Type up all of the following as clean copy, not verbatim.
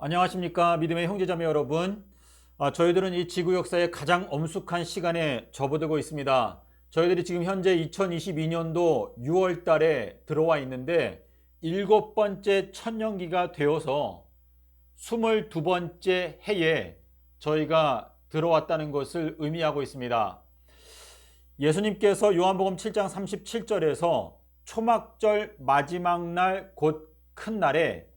안녕하십니까 믿음의 형제자매 여러분. 저희들은 이 지구 역사의 가장 엄숙한 시간에 접어들고 있습니다. 저희들이 지금 현재 2022년도 6월 달에 들어와 있는데 7번째 천년기가 되어서 22번째 해에 저희가 들어왔다는 것을 의미하고 있습니다. 예수님께서 요한복음 7장 37절에서 초막절 마지막 날 곧 큰 날에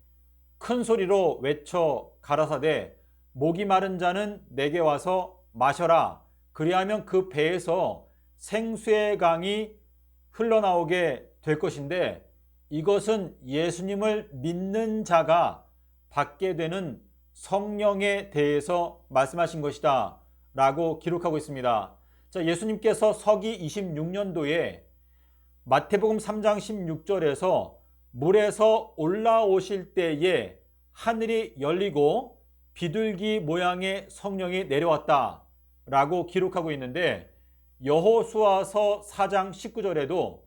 큰 소리로 외쳐 가라사대 목이 마른 자는 내게 와서 마셔라. 그리하면 그 배에서 생수의 강이 흘러나오게 될 것인데, 이것은 예수님을 믿는 자가 받게 되는 성령에 대해서 말씀하신 것이다 라고 기록하고 있습니다. 자, 예수님께서 서기 26년도에 마태복음 3장 16절에서 물에서 올라오실 때에 하늘이 열리고 비둘기 모양의 성령이 내려왔다 라고 기록하고 있는데, 여호수아서 4장 19절에도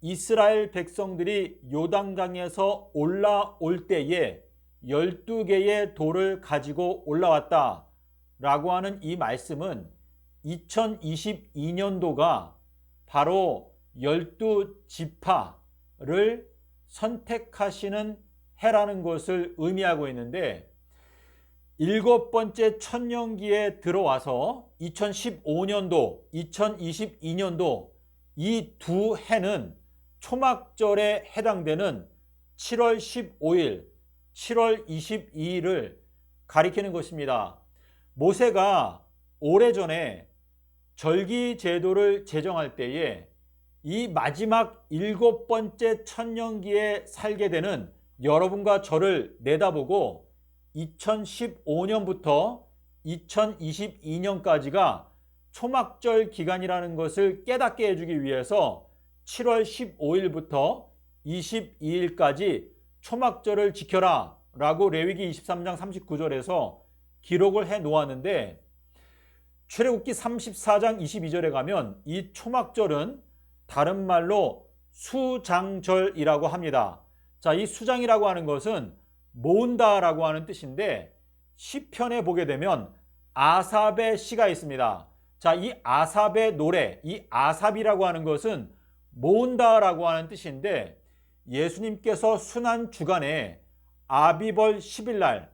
이스라엘 백성들이 요단강에서 올라올 때에 12개의 돌을 가지고 올라왔다 라고 하는 이 말씀은 2022년도가 바로 12지파를 선택하시는 해라는 것을 의미하고 있는데, 7번째 천년기에 들어와서 2015년도, 2022년도 이 두 해는 초막절에 해당되는 7월 15일, 7월 22일을 가리키는 것입니다. 모세가 오래전에 절기 제도를 제정할 때에 이 마지막 7번째 천년기에 살게 되는 여러분과 저를 내다보고 2015년부터 2022년까지가 초막절 기간이라는 것을 깨닫게 해주기 위해서 7월 15일부터 22일까지 초막절을 지켜라 라고 레위기 23장 39절에서 기록을 해 놓았는데, 출애굽기 34장 22절에 가면 이 초막절은 다른 말로 수장절이라고 합니다. 자, 이 수장이라고 하는 것은 모은다라고 하는 뜻인데, 시편에 보게 되면 아삽의 시가 있습니다. 자, 이 아삽의 노래, 이 아삽이라고 하는 것은 모은다라고 하는 뜻인데, 예수님께서 순환 주간에 아비벌 10일 날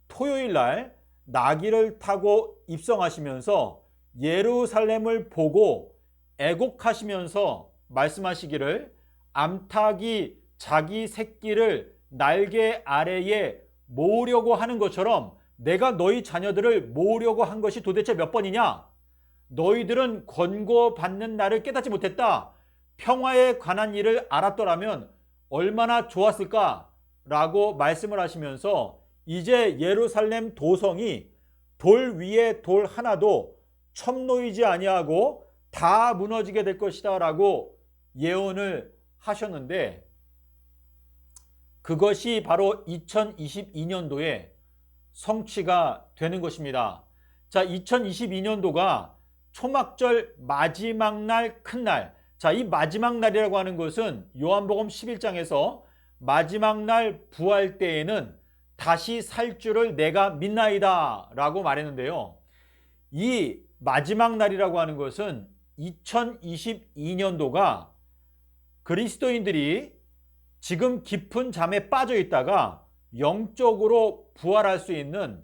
토요일 날 나귀를 타고 입성하시면서 예루살렘을 보고 애곡하시면서 말씀하시기를, 암탉이 자기 새끼를 날개 아래에 모으려고 하는 것처럼 내가 너희 자녀들을 모으려고 한 것이 도대체 몇 번이냐? 너희들은 권고받는 날을 깨닫지 못했다. 평화에 관한 일을 알았더라면 얼마나 좋았을까? 라고 말씀을 하시면서 이제 예루살렘 도성이 돌 위에 돌 하나도 첨놓이지 아니하고 다 무너지게 될 것이다 라고 예언을 하셨는데, 그것이 바로 2022년도에 성취가 되는 것입니다. 자, 2022년도가 초막절 마지막 날 큰 날. 자, 이 마지막 날이라고 하는 것은 요한복음 11장에서 마지막 날 부활 때에는 다시 살 줄을 내가 믿나이다 라고 말했는데요. 이 마지막 날이라고 하는 것은 2022년도가 그리스도인들이 지금 깊은 잠에 빠져 있다가 영적으로 부활할 수 있는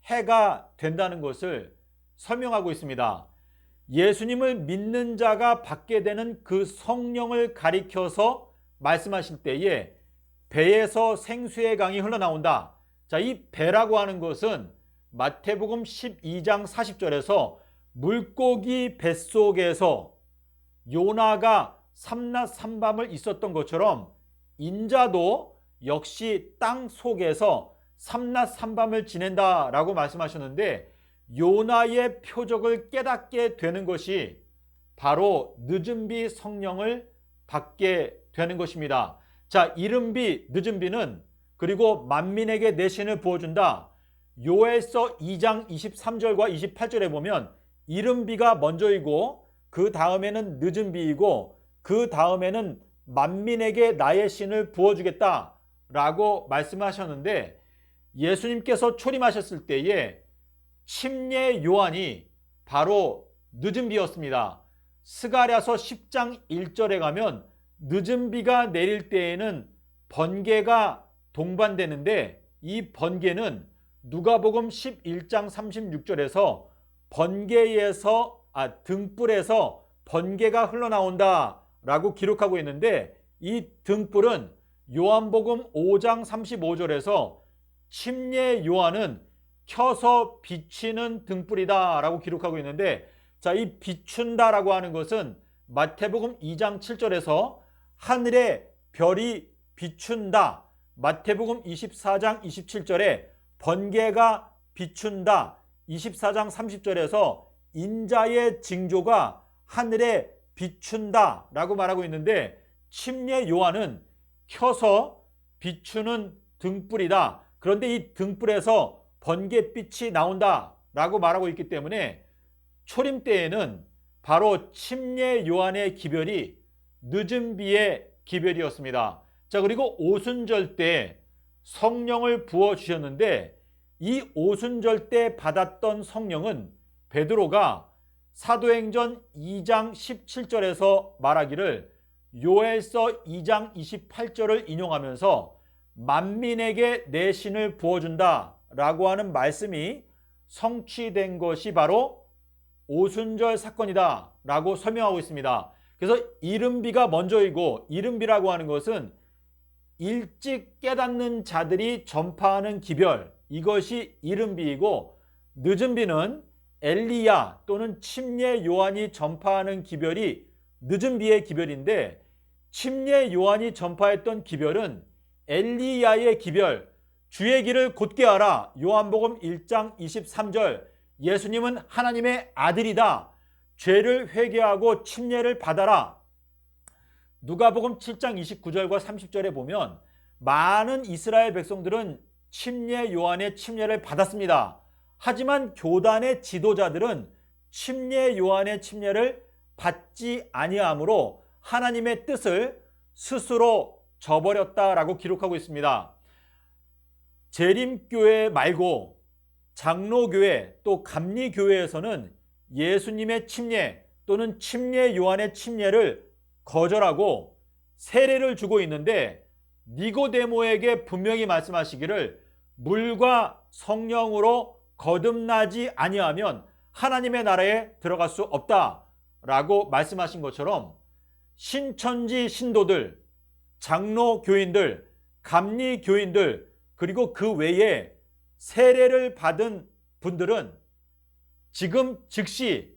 해가 된다는 것을 설명하고 있습니다. 예수님을 믿는 자가 받게 되는 그 성령을 가리켜서 말씀하실 때에 배에서 생수의 강이 흘러나온다. 자, 이 배라고 하는 것은 마태복음 12장 40절에서 물고기 뱃속에서 요나가 삼낮 삼밤을 있었던 것처럼 인자도 역시 땅 속에서 삼낮 삼밤을 지낸다라고 말씀하셨는데, 요나의 표적을 깨닫게 되는 것이 바로 늦은 비 성령을 받게 되는 것입니다. 자, 이른 비, 늦은 비는 그리고 만민에게 내 신을 부어준다. 요엘서 2장 23절과 28절에 보면 이른 비가 먼저이고 그 다음에는 늦은 비이고 그 다음에는 만민에게 나의 신을 부어주겠다 라고 말씀하셨는데, 예수님께서 초림하셨을 때에 침례 요한이 바로 늦은 비였습니다. 스가랴서 10장 1절에 가면 늦은 비가 내릴 때에는 번개가 동반되는데 이 번개는 누가복음 11장 36절에서 등불에서 번개가 흘러나온다 라고 기록하고 있는데, 이 등불은 요한복음 5장 35절에서 침례 요한은 켜서 비치는 등불이다 라고 기록하고 있는데, 자, 이 비춘다 라고 하는 것은 마태복음 2장 7절에서 하늘에 별이 비춘다, 마태복음 24장 27절에 번개가 비춘다, 24장 30절에서 인자의 징조가 하늘에 비춘다 라고 말하고 있는데, 침례 요한은 켜서 비추는 등불이다. 그런데 이 등불에서 번개빛이 나온다 라고 말하고 있기 때문에 초림 때에는 바로 침례 요한의 기별이 늦은 비의 기별이었습니다. 자, 그리고 오순절 때 성령을 부어주셨는데, 이 오순절 때 받았던 성령은 베드로가 사도행전 2장 17절에서 말하기를 요엘서 2장 28절을 인용하면서 만민에게 내 신을 부어준다 라고 하는 말씀이 성취된 것이 바로 오순절 사건이다 라고 설명하고 있습니다. 그래서 이른비가 먼저이고, 이른비라고 하는 것은 일찍 깨닫는 자들이 전파하는 기별, 이것이 이른비이고, 늦은비는 엘리야 또는 침례 요한이 전파하는 기별이 늦은비의 기별인데, 침례 요한이 전파했던 기별은 엘리야의 기별, 주의 길을 곧게 하라, 요한복음 1장 23절, 예수님은 하나님의 아들이다, 죄를 회개하고 침례를 받아라. 누가복음 7장 29절과 30절에 보면 많은 이스라엘 백성들은 침례 요한의 침례를 받았습니다. 하지만 교단의 지도자들은 침례 요한의 침례를 받지 아니하므로 하나님의 뜻을 스스로 저버렸다라고 기록하고 있습니다. 재림교회 말고 장로교회 또 감리교회에서는 예수님의 침례 또는 침례 요한의 침례를 거절하고 세례를 주고 있는데, 니고데모에게 분명히 말씀하시기를 물과 성령으로 거듭나지 아니하면 하나님의 나라에 들어갈 수 없다라고 말씀하신 것처럼 신천지 신도들, 장로 교인들, 감리 교인들, 그리고 그 외에 세례를 받은 분들은 지금 즉시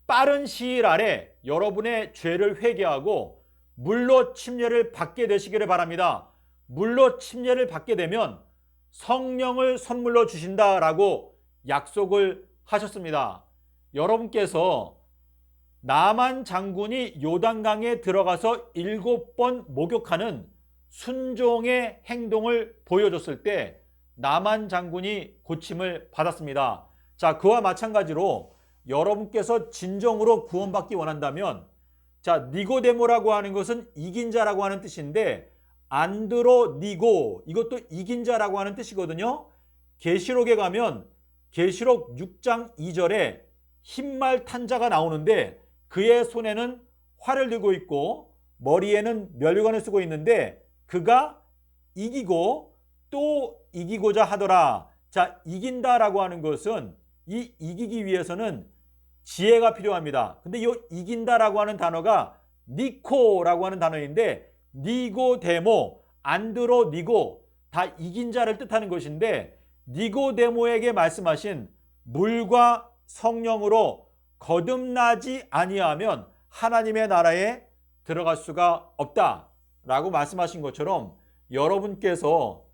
빠른 시일 안에 여러분의 죄를 회개하고 물로 침례를 받게 되시기를 바랍니다. 물로 침례를 받게 되면 성령을 선물로 주신다라고 약속을 하셨습니다. 여러분께서 나만 장군이 요단강에 들어가서 7번 목욕하는 순종의 행동을 보여줬을 때 나만 장군이 고침을 받았습니다. 자, 그와 마찬가지로 여러분께서 진정으로 구원받기 원한다면, 자, 니고데모라고 하는 것은 이긴 자라고 하는 뜻인데, 안드로니고, 이것도 이긴 자라고 하는 뜻이거든요. 계시록에 가면 계시록 6장 2절에 흰말 탄 자가 나오는데, 그의 손에는 활을 들고 있고 머리에는 면류관을 쓰고 있는데, 그가 이기고 또 이기고자 하더라. 자, 이긴다라고 하는 것은 이 이기기 위해서는 지혜가 필요합니다. 근데 이 이긴다라고 하는 단어가 니코라고 하는 단어인데, 니고데모, 안드로니고 다 이긴 자를 뜻하는 것인데, 니고데모에게 말씀하신 물과 성령으로 거듭나지 아니하면 하나님의 나라에 들어갈 수가 없다라고 말씀하신 것처럼 여러분께서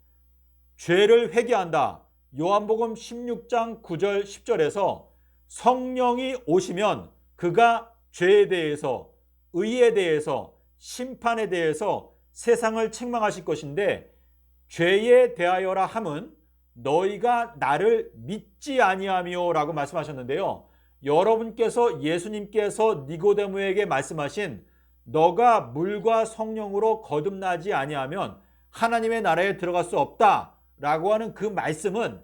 죄를 회개한다, 요한복음 16장 9절 10절에서 성령이 오시면 그가 죄에 대해서, 의에 대해서, 심판에 대해서 세상을 책망하실 것인데, 죄에 대하여라 함은 너희가 나를 믿지 아니하며 라고 말씀하셨는데요. 여러분께서 예수님께서 니고데모에게 말씀하신 너가 물과 성령으로 거듭나지 아니하면 하나님의 나라에 들어갈 수 없다 라고 하는 그 말씀은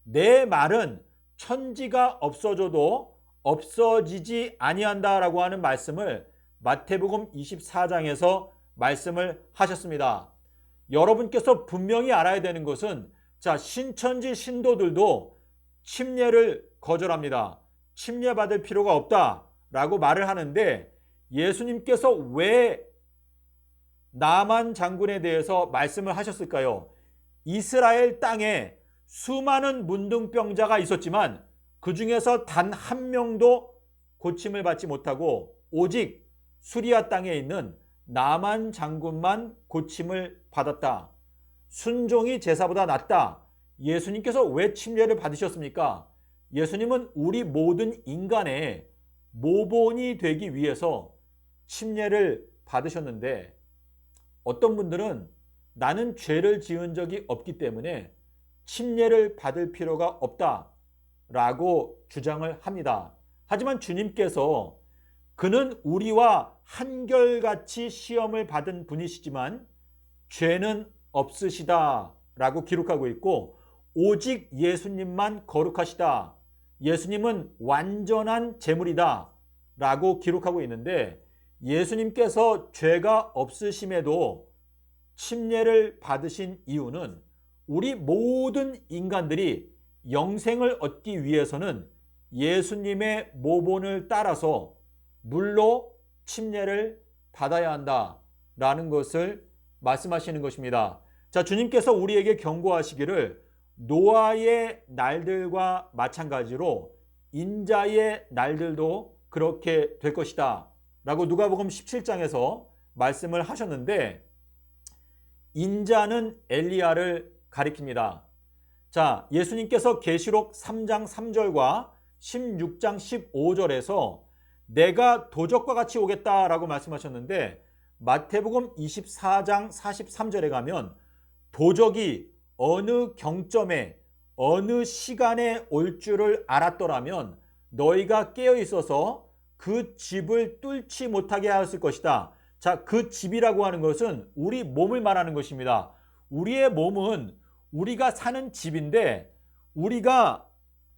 내 말은 천지가 없어져도 없어지지 아니한다 라고 하는 말씀을 마태복음 24장에서 말씀을 하셨습니다. 여러분께서 분명히 알아야 되는 것은 신천지 신도들도 침례를 거절합니다. 침례받을 필요가 없다라고 말을 하는데 예수님께서 왜 나만 장군에 대해서 말씀을 하셨을까요? 이스라엘 땅에 수많은 문둥병자가 있었지만 그 중에서 단 한 명도 고침을 받지 못하고 오직 수리아 땅에 있는 나만 장군만 고침을 받았다. 순종이 제사보다 낫다. 예수님께서 왜 침례를 받으셨습니까? 예수님은 우리 모든 인간의 모본이 되기 위해서 침례를 받으셨는데 어떤 분들은 나는 죄를 지은 적이 없기 때문에 침례를 받을 필요가 없다라고 주장을 합니다. 하지만 주님께서 그는 우리와 한결같이 시험을 받은 분이시지만 죄는 없으시다라고 기록하고 있고 오직 예수님만 거룩하시다. 예수님은 완전한 제물이다 라고 기록하고 있는데 예수님께서 죄가 없으심에도 침례를 받으신 이유는 우리 모든 인간들이 영생을 얻기 위해서는 예수님의 모본을 따라서 물로 침례를 받아야 한다라는 것을 말씀하시는 것입니다. 주님께서 우리에게 경고하시기를 노아의 날들과 마찬가지로 인자의 날들도 그렇게 될 것이다 라고 누가복음 17장에서 말씀을 하셨는데 인자는 엘리야를 가리킵니다. 예수님께서 계시록 3장 3절과 16장 15절에서 내가 도적과 같이 오겠다라고 말씀하셨는데 마태복음 24장 43절에 가면 도적이 어느 경점에 어느 시간에 올 줄을 알았더라면 너희가 깨어 있어서 그 집을 뚫지 못하게 하였을 것이다. 그 집이라고 하는 것은 우리 몸을 말하는 것입니다. 우리의 몸은 우리가 사는 집인데 우리가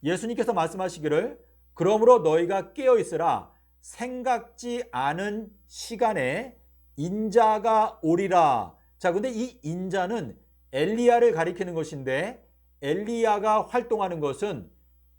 예수님께서 말씀하시기를 그러므로 너희가 깨어 있으라 생각지 않은 시간에 인자가 오리라. 근데 이 인자는 엘리야를 가리키는 것인데 엘리야가 활동하는 것은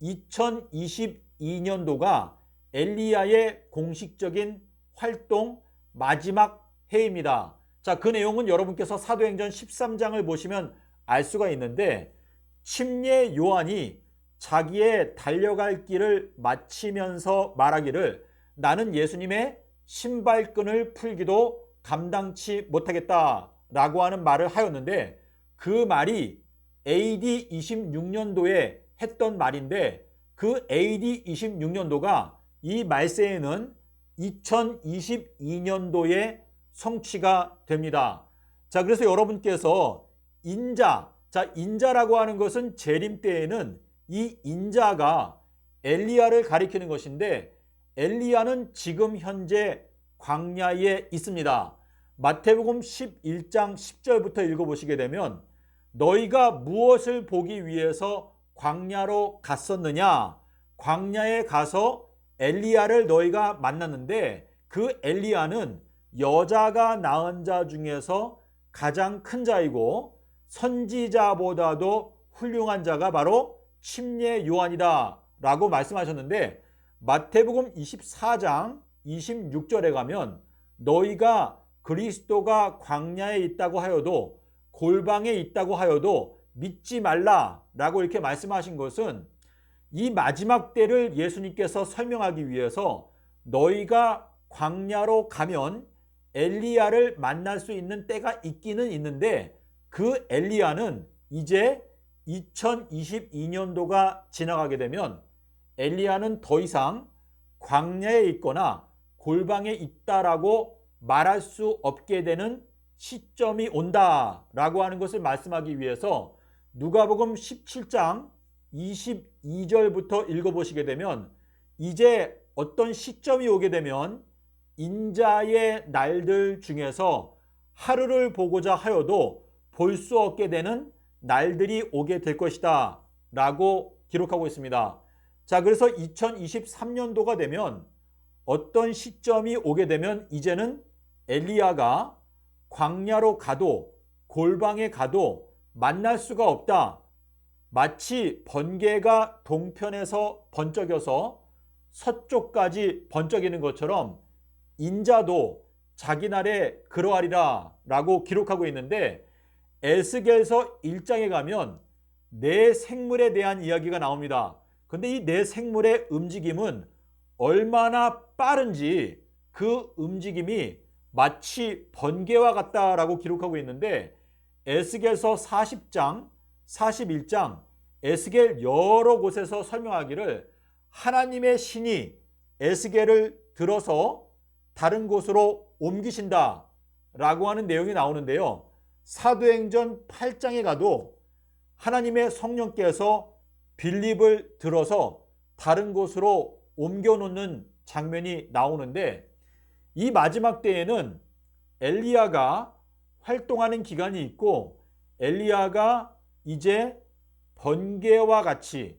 2022년도가 엘리야의 공식적인 활동 마지막 해입니다. 그 내용은 여러분께서 사도행전 13장을 보시면 알 수가 있는데 침례 요한이 자기의 달려갈 길을 마치면서 말하기를 나는 예수님의 신발끈을 풀기도 감당치 못하겠다라고 하는 말을 하였는데 그 말이 AD 26년도에 했던 말인데 그 AD 26년도가 이 말세에는 2022년도에 성취가 됩니다. 그래서 여러분께서 인자라고 하는 것은 재림 때에는 이 인자가 엘리야를 가리키는 것인데 엘리야는 지금 현재 광야에 있습니다. 마태복음 11장 10절부터 읽어보시게 되면 너희가 무엇을 보기 위해서 광야로 갔었느냐? 광야에 가서 엘리야를 너희가 만났는데 그 엘리야는 여자가 낳은 자 중에서 가장 큰 자이고 선지자보다도 훌륭한 자가 바로 침례 요한이다 라고 말씀하셨는데 마태복음 24장 26절에 가면 너희가 그리스도가 광야에 있다고 하여도 골방에 있다고 하여도 믿지 말라라고 이렇게 말씀하신 것은 이 마지막 때를 예수님께서 설명하기 위해서 너희가 광야로 가면 엘리야를 만날 수 있는 때가 있기는 있는데 그 엘리야는 이제 2022년도가 지나가게 되면 엘리야는 더 이상 광야에 있거나 골방에 있다라고 말할 수 없게 되는 시점이 온다라고 하는 것을 말씀하기 위해서 누가복음 17장 22절부터 읽어보시게 되면 이제 어떤 시점이 오게 되면 인자의 날들 중에서 하루를 보고자 하여도 볼 수 없게 되는 날들이 오게 될 것이다 라고 기록하고 있습니다. 자, 그래서 2023년도가 되면 어떤 시점이 오게 되면 이제는 엘리야가 광야로 가도 골방에 가도 만날 수가 없다. 마치 번개가 동편에서 번쩍여서 서쪽까지 번쩍이는 것처럼 인자도 자기 날에 그러하리라 라고 기록하고 있는데, 에스겔서 1장에 가면 내 생물에 대한 이야기가 나옵니다. 근데 이 내 생물의 움직임은 얼마나 빠른지 그 움직임이 마치 번개와 같다라고 기록하고 있는데, 에스겔서 40장, 41장, 에스겔 여러 곳에서 설명하기를 하나님의 신이 에스겔을 들어서 다른 곳으로 옮기신다 라고 하는 내용이 나오는데요. 사도행전 8장에 가도 하나님의 성령께서 빌립을 들어서 다른 곳으로 옮겨놓는 장면이 나오는데, 이 마지막 때에는 엘리야가 활동하는 기간이 있고 엘리야가 이제 번개와 같이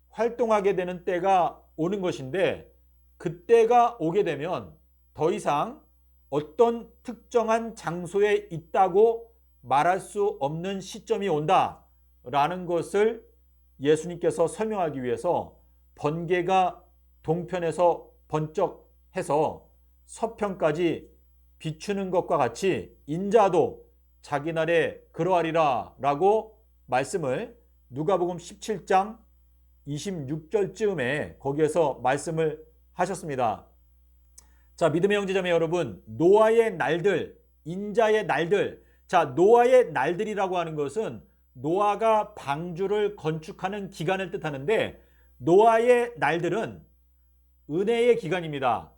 활동하게 되는 때가 오는 것인데, 그때가 오게 되면 더 이상 어떤 특정한 장소에 있다고 말할 수 없는 시점이 온다라는 것을 예수님께서 설명하기 위해서 번개가 동편에서 번쩍해서 서편까지 비추는 것과 같이 인자도 자기 날에 그러하리라 라고 말씀을 누가복음 17장 26절쯤에 거기에서 말씀을 하셨습니다. 자, 믿음의 형제자매 여러분, 노아의 날들, 인자의 날들. 자, 노아의 날들이라고 하는 것은 노아가 방주를 건축하는 기간을 뜻하는데, 노아의 날들은 은혜의 기간입니다.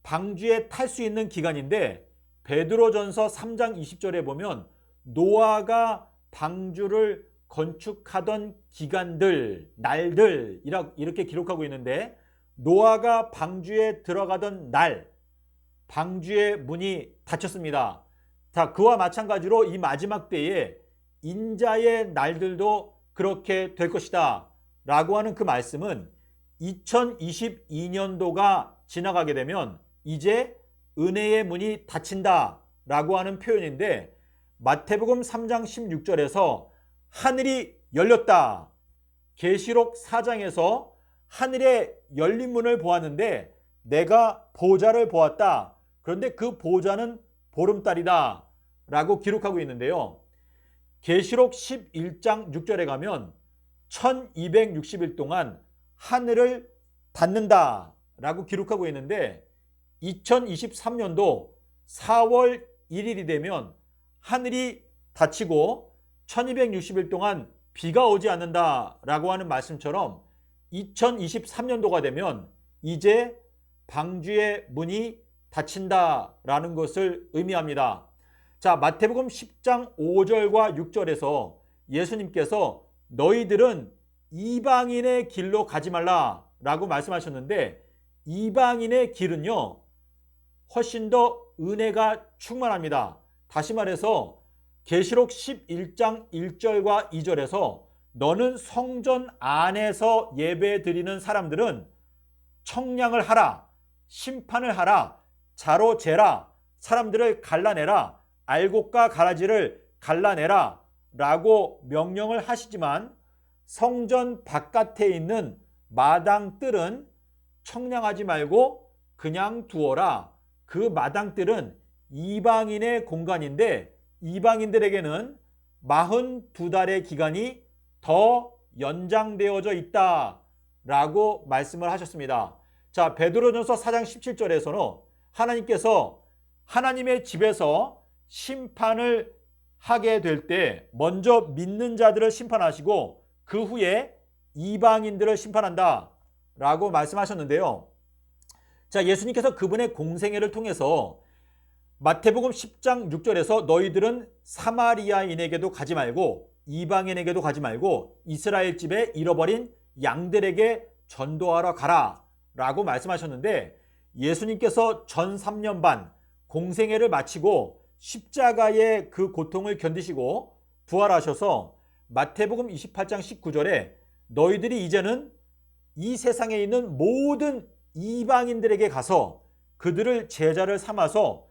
방주에 탈 수 있는 기간인데, 베드로전서 3장 20절에 보면 노아가 방주를 건축하던 기간들, 날들 이렇게 기록하고 있는데, 노아가 방주에 들어가던 날, 방주의 문이 닫혔습니다. 자, 그와 마찬가지로 이 마지막 때에 인자의 날들도 그렇게 될 것이다 라고 하는 그 말씀은 2022년도가 지나가게 되면 이제 은혜의 문이 닫힌다 라고 하는 표현인데, 마태복음 3장 16절에서 하늘이 열렸다, 계시록 4장에서 하늘에 열린 문을 보았는데 내가 보좌를 보았다, 그런데 그 보좌는 보름달이다 라고 기록하고 있는데요. 계시록 11장 6절에 가면 1260일 동안 하늘을 닫는다 라고 기록하고 있는데, 2023년도 4월 1일이 되면 하늘이 닫히고 1260일 동안 비가 오지 않는다 라고 하는 말씀처럼 2023년도가 되면 이제 방주의 문이 닫힌다 라는 것을 의미합니다. 자, 마태복음 10장 5절과 6절에서 예수님께서 너희들은 이방인의 길로 가지 말라 라고 말씀하셨는데, 이방인의 길은요 훨씬 더 은혜가 충만합니다. 다시 말해서 계시록 11장 1절과 2절에서 너는 성전 안에서 예배 드리는 사람들은 청량을 하라, 심판을 하라, 자로 재라, 사람들을 갈라내라, 알곡과 가라지를 갈라내라 라고 명령을 하시지만, 성전 바깥에 있는 마당들은 청량하지 말고 그냥 두어라. 그 마당들은 이방인의 공간인데 이방인들에게는 42달의 기간이 더 연장되어져 있다 라고 말씀을 하셨습니다. 자, 베드로전서 4장 17절에서는 하나님께서 하나님의 집에서 심판을 하게 될 때 먼저 믿는 자들을 심판하시고 그 후에 이방인들을 심판한다 라고 말씀하셨는데요. 자, 예수님께서 그분의 공생애를 통해서 마태복음 10장 6절에서 너희들은 사마리아인에게도 가지 말고 이방인에게도 가지 말고 이스라엘 집에 잃어버린 양들에게 전도하러 가라 라고 말씀하셨는데, 예수님께서 전 3년 반 공생애를 마치고 십자가의 그 고통을 견디시고 부활하셔서 마태복음 28장 19절에 너희들이 이제는 이 세상에 있는 모든 이방인들에게 가서 그들을 제자를 삼아서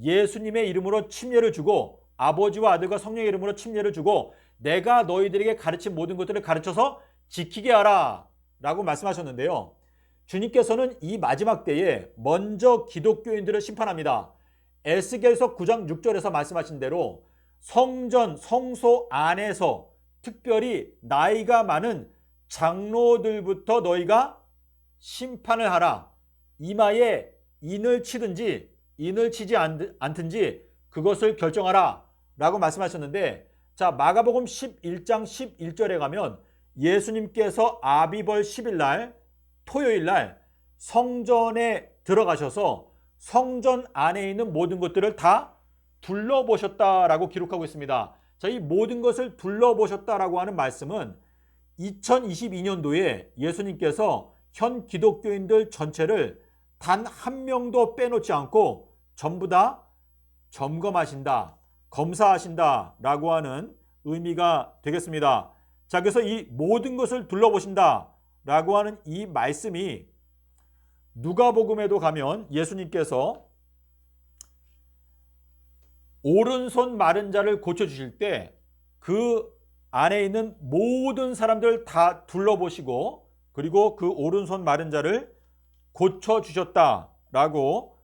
예수님의 이름으로 침례를 주고 아버지와 아들과 성령의 이름으로 침례를 주고 내가 너희들에게 가르친 모든 것들을 가르쳐서 지키게 하라 라고 말씀하셨는데요. 주님께서는 이 마지막 때에 먼저 기독교인들을 심판합니다. 에스겔서 9장 6절에서 말씀하신 대로 성전, 성소 안에서 특별히 나이가 많은 장로들부터 너희가 심판을 하라. 이마에 인을 치든지 인을 치지 않든지 그것을 결정하라 라고 말씀하셨는데, 자, 마가복음 11장 11절에 가면 예수님께서 아비벌 10일 날 토요일 날 성전에 들어가셔서 성전 안에 있는 모든 것들을 다 둘러보셨다라고 기록하고 있습니다. 자, 이 모든 것을 둘러보셨다라고 하는 말씀은 2022년도에 예수님께서 현 기독교인들 전체를 단 한 명도 빼놓지 않고 전부 다 점검하신다, 검사하신다 라고 하는 의미가 되겠습니다. 자, 그래서 이 모든 것을 둘러보신다 라고 하는 이 말씀이 누가복음에도 가면 예수님께서 오른손 마른 자를 고쳐주실 때 그 안에 있는 모든 사람들 다 둘러보시고 그리고 그 오른손 마른 자를 고쳐주셨다라고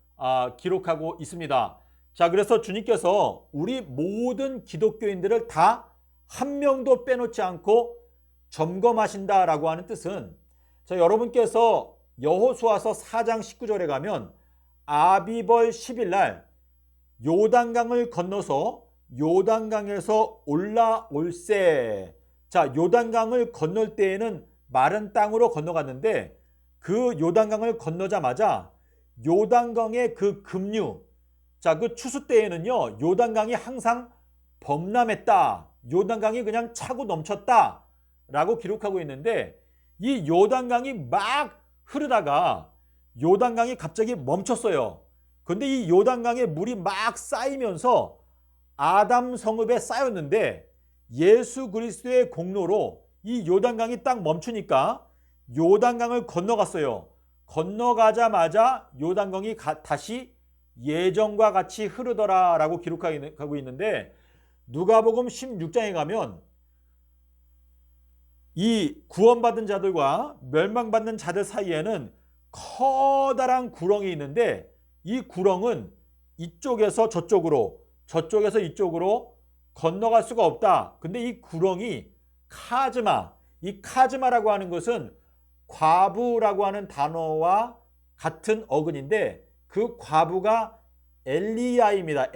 기록하고 있습니다. 자, 그래서 주님께서 우리 모든 기독교인들을 다 한 명도 빼놓지 않고 점검하신다라고 하는 뜻은, 자, 여러분께서 여호수아서 4장 19절에 가면 아비벌 10일 날 요단강을 건너서 요단강에서 올라올세. 자, 요단강을 건널 때에는 마른 땅으로 건너갔는데 그 요단강을 건너자마자 요단강의 그 급류, 자, 그 추수 때에는요 요단강이 항상 범람했다. 요단강이 그냥 차고 넘쳤다 라고 기록하고 있는데, 이 요단강이 막 흐르다가 요단강이 갑자기 멈췄어요. 근데 이 요단강에 물이 막 쌓이면서 아담 성읍에 쌓였는데 예수 그리스도의 공로로 이 요단강이 딱 멈추니까 요단강을 건너갔어요. 건너가자마자 요단강이 다시 예전과 같이 흐르더라라고 기록하고 있는데, 누가복음 16장에 가면 이 구원받은 자들과 멸망받는 자들 사이에는 커다란 구렁이 있는데 이 구렁은 이쪽에서 저쪽으로 저쪽에서 이쪽으로 건너갈 수가 없다. 근데 이 구렁이 카즈마, 이 카즈마라고 하는 것은 과부라고 하는 단어와 같은 어근인데 그 과부가 엘리야입니다.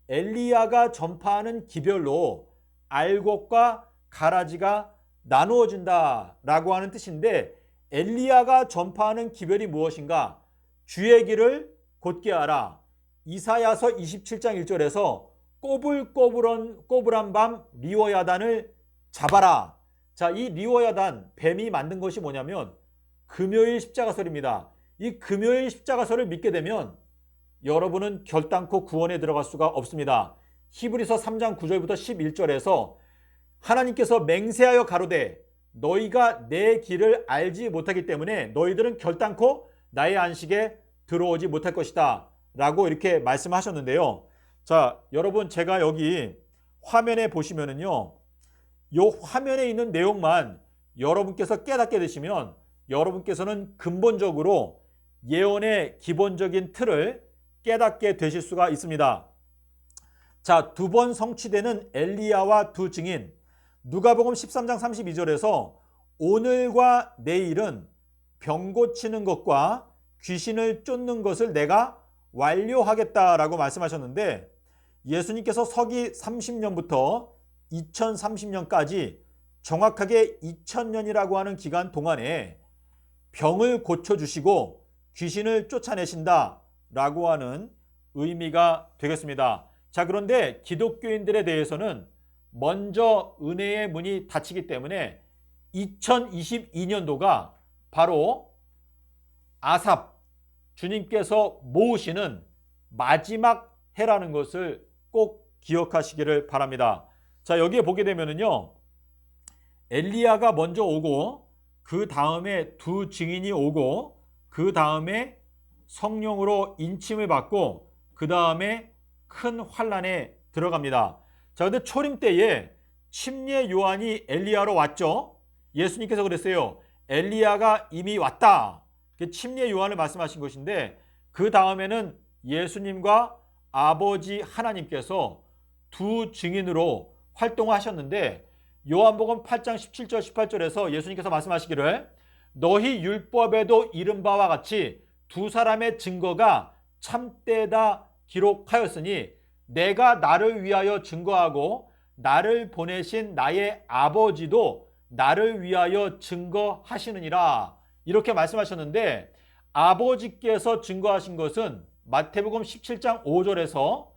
엘리야가 전파하는 기별로 알곡과 가라지가 나누어진다라고 하는 뜻인데, 엘리야가 전파하는 기별이 무엇인가? 주의 길을 곧게 하라. 이사야서 27장 1절에서 꼬불꼬불한 밤 리워야단을 잡아라. 자, 이 리워야단, 뱀이 만든 것이 뭐냐면 금요일 십자가설입니다. 이 금요일 십자가설을 믿게 되면 여러분은 결단코 구원에 들어갈 수가 없습니다. 히브리서 3장 9절부터 11절에서 하나님께서 맹세하여 가로되 너희가 내 길을 알지 못하기 때문에 너희들은 결단코 나의 안식에 들어오지 못할 것이다 라고 이렇게 말씀하셨는데요. 자, 여러분, 제가 여기 화면에 보시면은요, 이 화면에 있는 내용만 여러분께서 깨닫게 되시면 여러분께서는 근본적으로 예언의 기본적인 틀을 깨닫게 되실 수가 있습니다. 자, 두 번 성취되는 엘리야와 두 증인, 누가복음 13장 32절에서 오늘과 내일은 병 고치는 것과 귀신을 쫓는 것을 내가 완료하겠다라고 말씀하셨는데, 예수님께서 서기 30년부터 2030년까지 정확하게 2000년이라고 하는 기간 동안에 병을 고쳐주시고 귀신을 쫓아내신다라고 하는 의미가 되겠습니다. 자, 그런데 기독교인들에 대해서는 먼저 은혜의 문이 닫히기 때문에 2022년도가 바로 아삽, 주님께서 모으시는 마지막 해라는 것을 꼭 기억하시기를 바랍니다. 자, 여기에 보게 되면은요. 엘리야가 먼저 오고 그 다음에 두 증인이 오고 그 다음에 성령으로 인침을 받고 그 다음에 큰 환란에 들어갑니다. 자, 근데 초림 때에 침례 요한이 엘리야로 왔죠. 예수님께서 그랬어요. 엘리야가 이미 왔다. 침례 요한을 말씀하신 것인데 그 다음에는 예수님과 아버지 하나님께서 두 증인으로 활동하셨는데 요한복음 8장 17절 18절에서 예수님께서 말씀하시기를 너희 율법에도 이른 바와 같이 두 사람의 증거가 참되다 기록하였으니 내가 나를 위하여 증거하고 나를 보내신 나의 아버지도 나를 위하여 증거하시느니라. 이렇게 말씀하셨는데 아버지께서 증거하신 것은 마태복음 17장 5절에서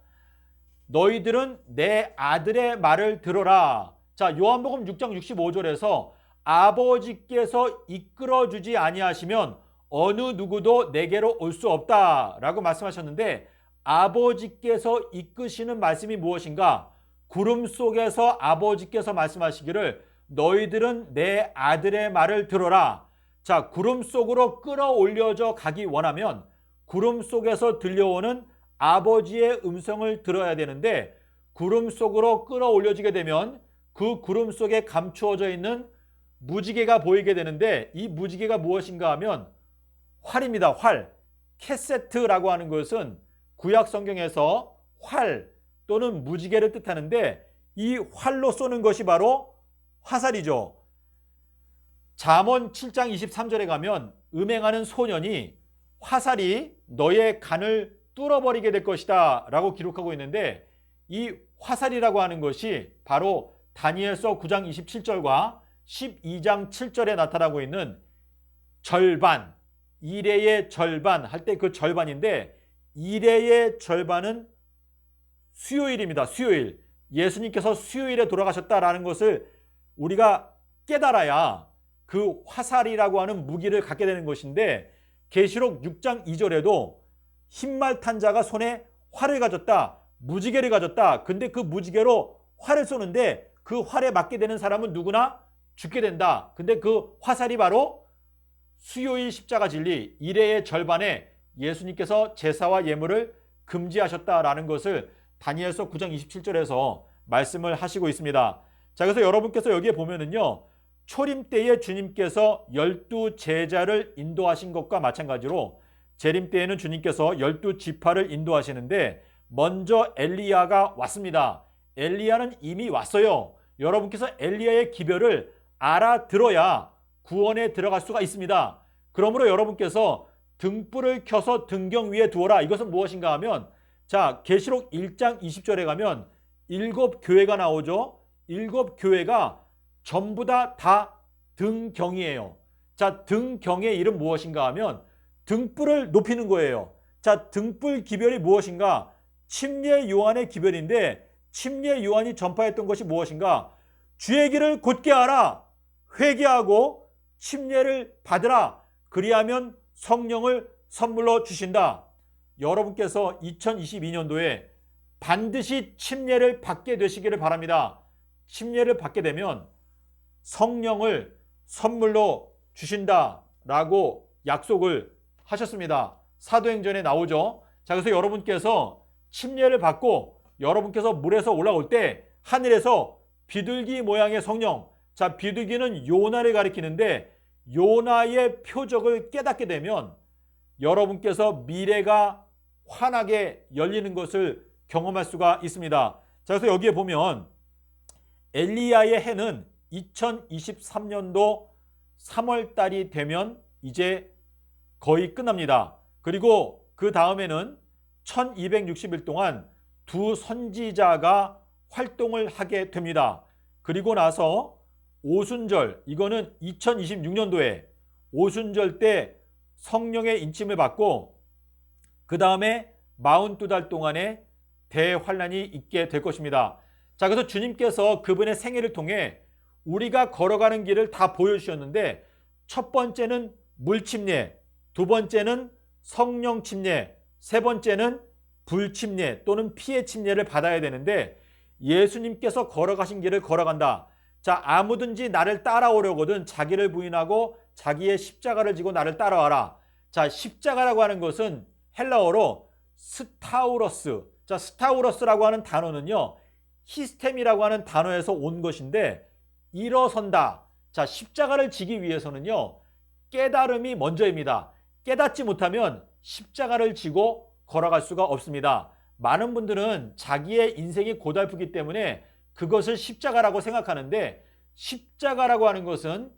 너희들은 내 아들의 말을 들어라. 자, 요한복음 6장 65절에서 아버지께서 이끌어주지 아니하시면 어느 누구도 내게로 올 수 없다라고 말씀하셨는데 아버지께서 이끄시는 말씀이 무엇인가? 구름 속에서 아버지께서 말씀하시기를 너희들은 내 아들의 말을 들어라. 자, 구름 속으로 끌어올려져 가기 원하면 구름 속에서 들려오는 아버지의 음성을 들어야 되는데 구름 속으로 끌어올려지게 되면 그 구름 속에 감추어져 있는 무지개가 보이게 되는데 이 무지개가 무엇인가 하면 활입니다. 활. 캐세트라고 하는 것은 구약 성경에서 활 또는 무지개를 뜻하는데 이 활로 쏘는 것이 바로 화살이죠. 잠언 7장 23절에 가면 음행하는 소년이 화살이 너의 간을 뚫어버리게 될 것이다 라고 기록하고 있는데 이 화살이라고 하는 것이 바로 다니엘서 9장 27절과 12장 7절에 나타나고 있는 절반, 일해의 절반 할 때 그 절반인데 일해의 절반은 수요일입니다. 수요일. 예수님께서 수요일에 돌아가셨다라는 것을 우리가 깨달아야 그 화살이라고 하는 무기를 갖게 되는 것인데 계시록 6장 2절에도 흰말 탄 자가 손에 활을 가졌다. 무지개를 가졌다. 근데 그 무지개로 활을 쏘는데 그 활에 맞게 되는 사람은 누구나 죽게 된다. 근데 그 화살이 바로 수요일 십자가 진리 일회의 절반에 예수님께서 제사와 예물을 금지하셨다라는 것을 다니엘서 9장 27절에서 말씀을 하시고 있습니다. 자, 그래서 여러분께서 여기에 보면은요. 초림 때에 주님께서 12제자를 인도하신 것과 마찬가지로 재림 때에는 주님께서 12지파를 인도하시는데 먼저 엘리야가 왔습니다. 엘리야는 이미 왔어요. 여러분께서 엘리야의 기별을 알아들어야 구원에 들어갈 수가 있습니다. 그러므로 여러분께서 등불을 켜서 등경 위에 두어라. 이것은 무엇인가 하면 자, 계시록 1장 20절에 가면 7교회가 나오죠. 7교회가 전부 다 등경이에요. 자, 등경의 이름 무엇인가 하면 등불을 높이는 거예요. 자, 등불 기별이 무엇인가? 침례 요한의 기별인데 침례 요한이 전파했던 것이 무엇인가? 주의 길을 곧게 하라. 회개하고 침례를 받으라. 그리하면 성령을 선물로 주신다. 여러분께서 2022년도에 반드시 침례를 받게 되시기를 바랍니다. 침례를 받게 되면 성령을 선물로 주신다라고 약속을 하셨습니다. 사도행전에 나오죠. 자, 그래서 여러분께서 침례를 받고 여러분께서 물에서 올라올 때 하늘에서 비둘기 모양의 성령, 자, 비둘기는 요나를 가리키는데 요나의 표적을 깨닫게 되면 여러분께서 미래가 환하게 열리는 것을 경험할 수가 있습니다. 자, 그래서 여기에 보면 엘리야의 해는 2023년도 3월 달이 되면 이제 거의 끝납니다. 그리고 그 다음에는 1260일 동안 두 선지자가 활동을 하게 됩니다. 그리고 나서 오순절, 이거는 2026년도에 오순절 때 성령의 인침을 받고 그 다음에 42달 동안에 대환란이 있게 될 것입니다. 자, 그래서 주님께서 그분의 생애를 통해 우리가 걸어가는 길을 다 보여주셨는데 첫 번째는 물침례, 두 번째는 성령 침례, 세 번째는 불침례 또는 피해 침례를 받아야 되는데 예수님께서 걸어가신 길을 걸어간다. 자, 아무든지 나를 따라오려거든 자기를 부인하고 자기의 십자가를 지고 나를 따라와라. 자, 십자가라고 하는 것은 헬라어로 스타우러스. 자, 스타우러스라고 하는 단어는요, 히스템이라고 하는 단어에서 온 것인데, 일어선다. 자, 십자가를 지기 위해서는요, 깨달음이 먼저입니다. 깨닫지 못하면 십자가를 지고 걸어갈 수가 없습니다. 많은 분들은 자기의 인생이 고달프기 때문에 그것을 십자가라고 생각하는데, 십자가라고 하는 것은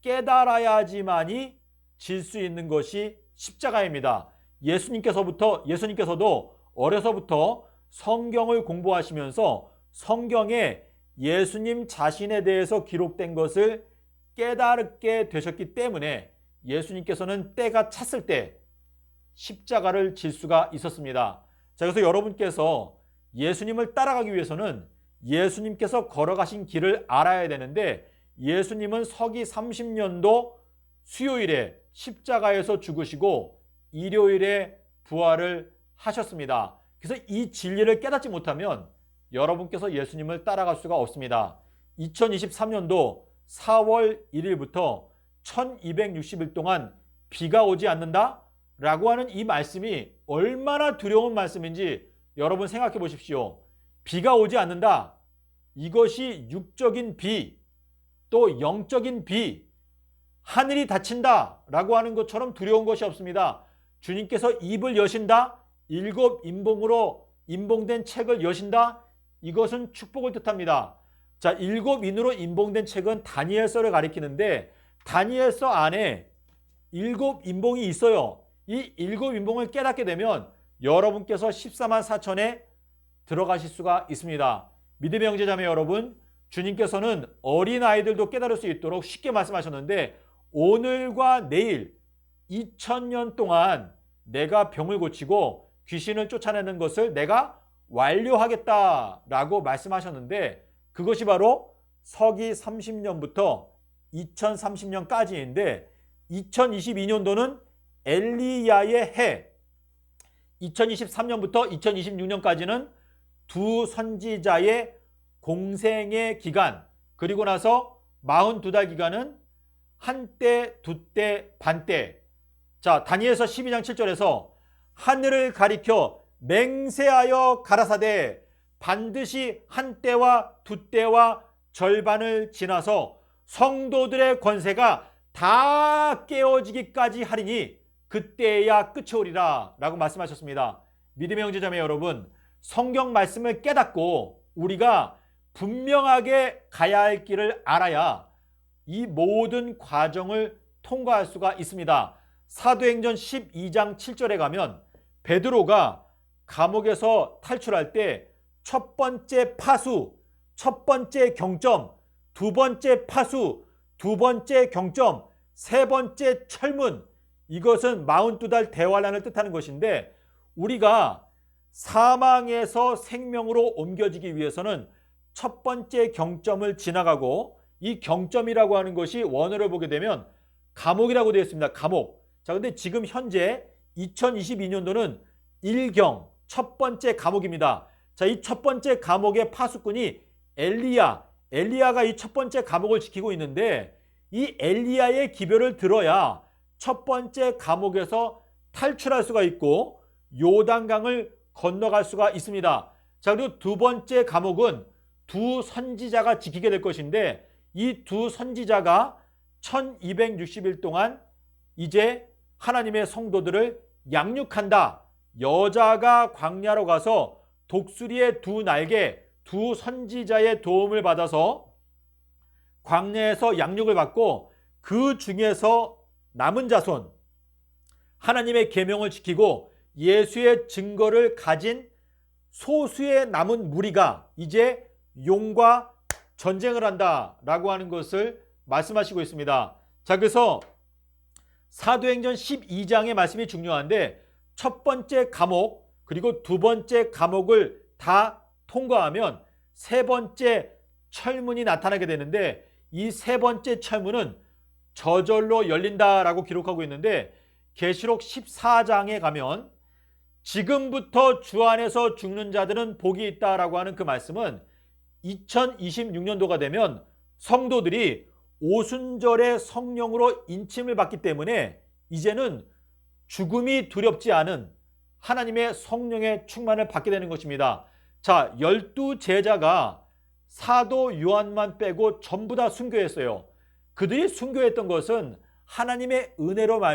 깨달아야지만이 질 수 있는 것이 십자가입니다. 예수님께서도 어려서부터 성경을 공부하시면서 성경에 예수님 자신에 대해서 기록된 것을 깨닫게 되셨기 때문에 예수님께서는 때가 찼을 때 십자가를 질 수가 있었습니다. 자, 그래서 여러분께서 예수님을 따라가기 위해서는 예수님께서 걸어가신 길을 알아야 되는데, 예수님은 서기 30년도 수요일에 십자가에서 죽으시고 일요일에 부활을 하셨습니다. 그래서 이 진리를 깨닫지 못하면 여러분께서 예수님을 따라갈 수가 없습니다. 2023년도 4월 1일부터 1260일 동안 비가 오지 않는다? 라고 하는 이 말씀이 얼마나 두려운 말씀인지 여러분 생각해 보십시오. 비가 오지 않는다. 이것이 육적인 비, 또 영적인 비, 하늘이 닫힌다 라고 하는 것처럼 두려운 것이 없습니다. 주님께서 입을 여신다, 7인봉으로 인봉된 책을 여신다, 이것은 축복을 뜻합니다. 자, 7인으로 인봉된 책은 다니엘서를 가리키는데, 다니엘서 안에 7인봉이 있어요. 이 7인봉을 깨닫게 되면 여러분께서 14만 4천에 들어가실 수가 있습니다. 믿음의 형제자매 여러분, 주님께서는 어린아이들도 깨달을 수 있도록 쉽게 말씀하셨는데, 오늘과 내일 2000년 동안 내가 병을 고치고 귀신을 쫓아내는 것을 내가 완료하겠다라고 말씀하셨는데, 그것이 바로 서기 30년부터 2030년까지인데, 2022년도는 엘리야의 해, 2023년부터 2026년까지는 두 선지자의 공생의 기간, 그리고 나서 42달 기간은 한때, 두때, 반때. 자, 다니엘서 12장 7절에서 하늘을 가리켜 맹세하여 가라사대 반드시 한때와 두때와 절반을 지나서 성도들의 권세가 다 깨어지기까지 하리니 그때야 끝이 오리라 라고 말씀하셨습니다. 믿음의 형제자매 여러분, 성경 말씀을 깨닫고 우리가 분명하게 가야 할 길을 알아야 이 모든 과정을 통과할 수가 있습니다. 사도행전 12장 7절에 가면 베드로가 감옥에서 탈출할 때 첫 번째 파수, 첫 번째 경점, 두 번째 파수, 두 번째 경점, 세 번째 철문, 이것은 42달 대환란을 뜻하는 것인데, 우리가 사망에서 생명으로 옮겨지기 위해서는 첫 번째 경점을 지나가고, 이 경점이라고 하는 것이 원어를 보게 되면 감옥이라고 되어 있습니다. 감옥. 자, 근데 지금 현재 2022년도는 1경, 첫 번째 감옥입니다. 자, 이 첫 번째 감옥의 파수꾼이 엘리야가 이 첫 번째 감옥을 지키고 있는데, 이 엘리야의 기별을 들어야 첫 번째 감옥에서 탈출할 수가 있고 요단강을 건너갈 수가 있습니다. 자, 그리고 두 번째 감옥은 두 선지자가 지키게 될 것인데, 이 두 선지자가 1260일 동안 이제 하나님의 성도들을 양육한다. 여자가 광야로 가서 독수리의 두 날개, 두 선지자의 도움을 받아서 광야에서 양육을 받고, 그 중에서 남은 자손, 하나님의 계명을 지키고 예수의 증거를 가진 소수의 남은 무리가 이제 용과 전쟁을 한다라고 하는 것을 말씀하시고 있습니다. 자, 그래서 사도행전 12장의 말씀이 중요한데, 첫 번째 감옥 그리고 두 번째 감옥을 다 통과하면 세 번째 철문이 나타나게 되는데, 이 세 번째 철문은 저절로 열린다라고 기록하고 있는데, 계시록 14장에 가면 지금부터 주 안에서 죽는 자들은 복이 있다라고 하는 그 말씀은 2026년도가 되면 성도들이 오순절의 성령으로 인침을 받기 때문에 이제는 죽음이 두렵지 않은 하나님의 성령의 충만을 받게 되는 것입니다. 자, 12제자가 사도 요한만 빼고 전부 다 순교했어요. 그들이 순교했던 것은 하나님의 은혜로